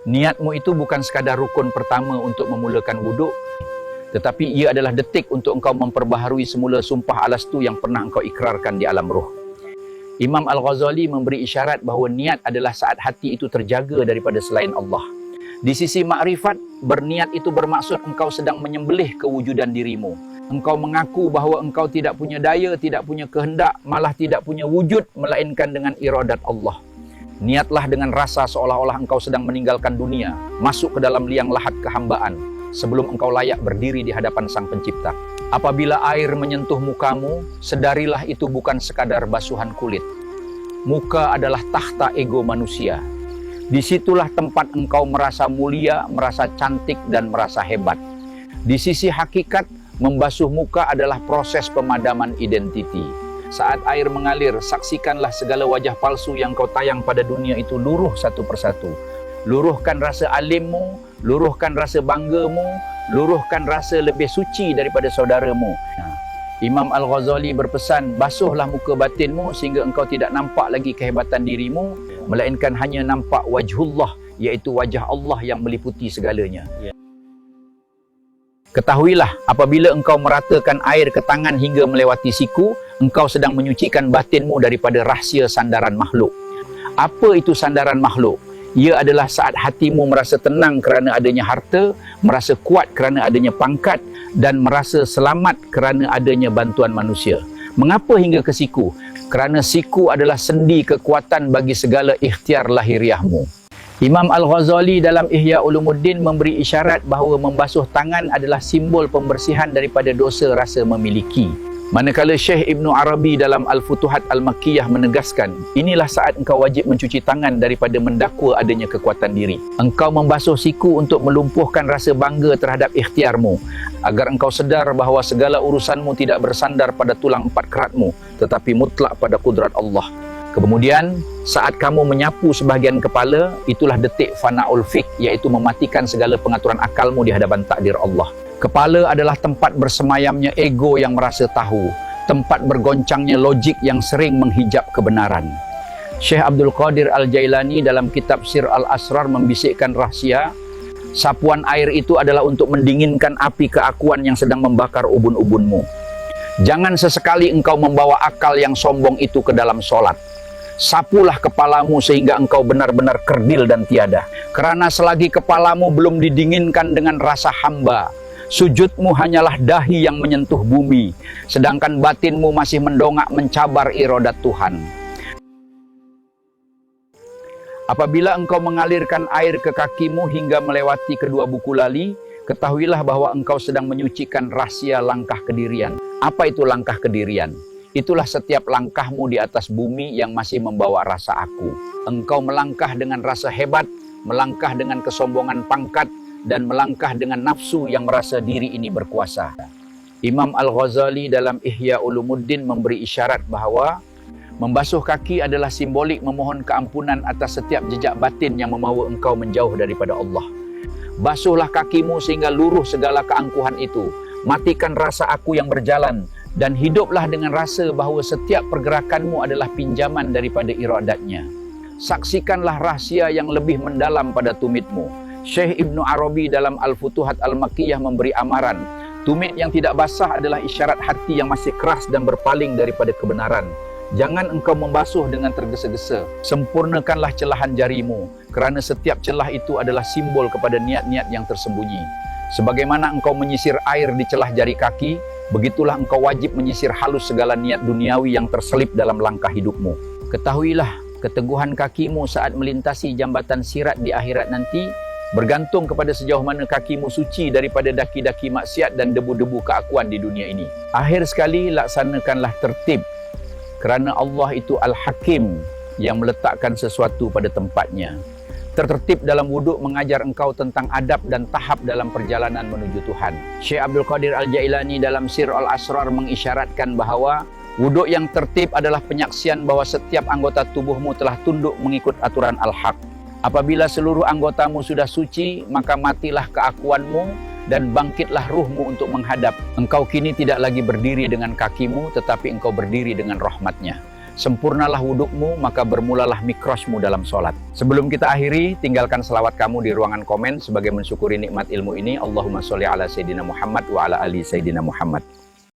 Niatmu itu bukan sekadar rukun pertama untuk memulakan wuduk, tetapi ia adalah detik untuk engkau memperbaharui semula sumpah alastu yang pernah engkau ikrarkan di alam roh. Imam Al-Ghazali memberi isyarat bahawa niat adalah saat hati itu terjaga daripada selain Allah. Di sisi makrifat, berniat itu bermaksud engkau sedang menyembelih kewujudan dirimu. Engkau mengaku bahawa engkau tidak punya daya, tidak punya kehendak, malah tidak punya wujud, melainkan dengan iradat Allah. Niatlah dengan rasa seolah-olah engkau sedang meninggalkan dunia, masuk ke dalam liang lahat kehambaan, sebelum engkau layak berdiri di hadapan Sang Pencipta. Apabila air menyentuh mukamu, sedarilah itu bukan sekadar basuhan kulit. Muka adalah takhta ego manusia. Disitulah tempat engkau merasa mulia, merasa cantik, dan merasa hebat. Di sisi hakikat, membasuh muka adalah proses pemadaman identiti. Saat air mengalir, saksikanlah segala wajah palsu yang kau tayang pada dunia itu luruh satu persatu. Luruhkan rasa alimmu, luruhkan rasa banggamu, luruhkan rasa lebih suci daripada saudaramu. Imam Al-Ghazali berpesan, basuhlah muka batinmu sehingga engkau tidak nampak lagi kehebatan dirimu, melainkan hanya nampak wajhullah, iaitu wajah Allah yang meliputi segalanya. Ketahuilah, apabila engkau meratakan air ke tangan hingga melewati siku, engkau sedang menyucikan batinmu daripada rahsia sandaran makhluk. Apa itu sandaran makhluk? Ia adalah saat hatimu merasa tenang kerana adanya harta, merasa kuat kerana adanya pangkat, dan merasa selamat kerana adanya bantuan manusia. Mengapa hingga ke siku? Kerana siku adalah sendi kekuatan bagi segala ikhtiar lahiriahmu. Imam Al-Ghazali dalam Ihya Ulumuddin memberi isyarat bahawa membasuh tangan adalah simbol pembersihan daripada dosa rasa memiliki. Manakala Syekh Ibn Arabi dalam Al-Futuhat Al-Makkiyah menegaskan, inilah saat engkau wajib mencuci tangan daripada mendakwa adanya kekuatan diri. Engkau membasuh siku untuk melumpuhkan rasa bangga terhadap ikhtiarmu, agar engkau sedar bahawa segala urusanmu tidak bersandar pada tulang empat keratmu, tetapi mutlak pada kudrat Allah. Kemudian, saat kamu menyapu sebahagian kepala, itulah detik fana'ul fik, iaitu mematikan segala pengaturan akalmu di hadapan takdir Allah. Kepala adalah tempat bersemayamnya ego yang merasa tahu, tempat bergoncangnya logik yang sering menghijab kebenaran. Syekh Abdul Qadir Al-Jailani dalam kitab Sir Al-Asrar membisikkan rahsia, sapuan air itu adalah untuk mendinginkan api keakuan yang sedang membakar ubun-ubunmu. Jangan sesekali engkau membawa akal yang sombong itu ke dalam solat. Sapulah kepalamu sehingga engkau benar-benar kerdil dan tiada. Kerana selagi kepalamu belum didinginkan dengan rasa hamba, sujudmu hanyalah dahi yang menyentuh bumi, sedangkan batinmu masih mendongak mencabar iradat Tuhan. Apabila engkau mengalirkan air ke kakimu hingga melewati kedua buku lali, ketahuilah bahwa engkau sedang menyucikan rahsia langkah kedirian. Apa itu langkah kedirian? Itulah setiap langkahmu di atas bumi yang masih membawa rasa aku. Engkau melangkah dengan rasa hebat, melangkah dengan kesombongan pangkat, dan melangkah dengan nafsu yang merasa diri ini berkuasa. Imam Al-Ghazali dalam Ihya Ulumuddin memberi isyarat bahawa membasuh kaki adalah simbolik memohon keampunan atas setiap jejak batin yang membawa engkau menjauh daripada Allah. Basuhlah kakimu sehingga luruh segala keangkuhan itu. Matikan rasa aku yang berjalan, dan hiduplah dengan rasa bahawa setiap pergerakanmu adalah pinjaman daripada iradatnya. Saksikanlah rahsia yang lebih mendalam pada tumitmu. Syekh Ibn Arabi dalam Al-Futuhat Al-Makkiyah memberi amaran, tumit yang tidak basah adalah isyarat hati yang masih keras dan berpaling daripada kebenaran. Jangan engkau membasuh dengan tergesa-gesa. Sempurnakanlah celahan jarimu, kerana setiap celah itu adalah simbol kepada niat-niat yang tersembunyi. Sebagaimana engkau menyisir air di celah jari kaki, begitulah engkau wajib menyisir halus segala niat duniawi yang terselip dalam langkah hidupmu. Ketahuilah, keteguhan kakimu saat melintasi jambatan sirat di akhirat nanti bergantung kepada sejauh mana kakimu suci daripada daki-daki maksiat dan debu-debu keakuan di dunia ini. Akhir sekali, laksanakanlah tertib, kerana Allah itu Al-Hakim yang meletakkan sesuatu pada tempatnya. Tertertib dalam wuduk mengajar engkau tentang adab dan tahap dalam perjalanan menuju Tuhan. Syekh Abdul Qadir Al-Jailani dalam Sir Al-Asrar mengisyaratkan bahawa wuduk yang tertib adalah penyaksian bahawa setiap anggota tubuhmu telah tunduk mengikut aturan Al-Haq. Apabila seluruh anggotamu sudah suci, maka matilah keakuanmu dan bangkitlah ruhmu untuk menghadap. Engkau kini tidak lagi berdiri dengan kakimu, tetapi engkau berdiri dengan rahmatnya. Sempurnalah wudukmu, maka bermulalah mikrosmu dalam sholat. Sebelum kita akhiri, tinggalkan selawat kamu di ruangan komen sebagai mensyukuri nikmat ilmu ini. Allahumma sholli ala Sayyidina Muhammad wa ala ali Sayyidina Muhammad.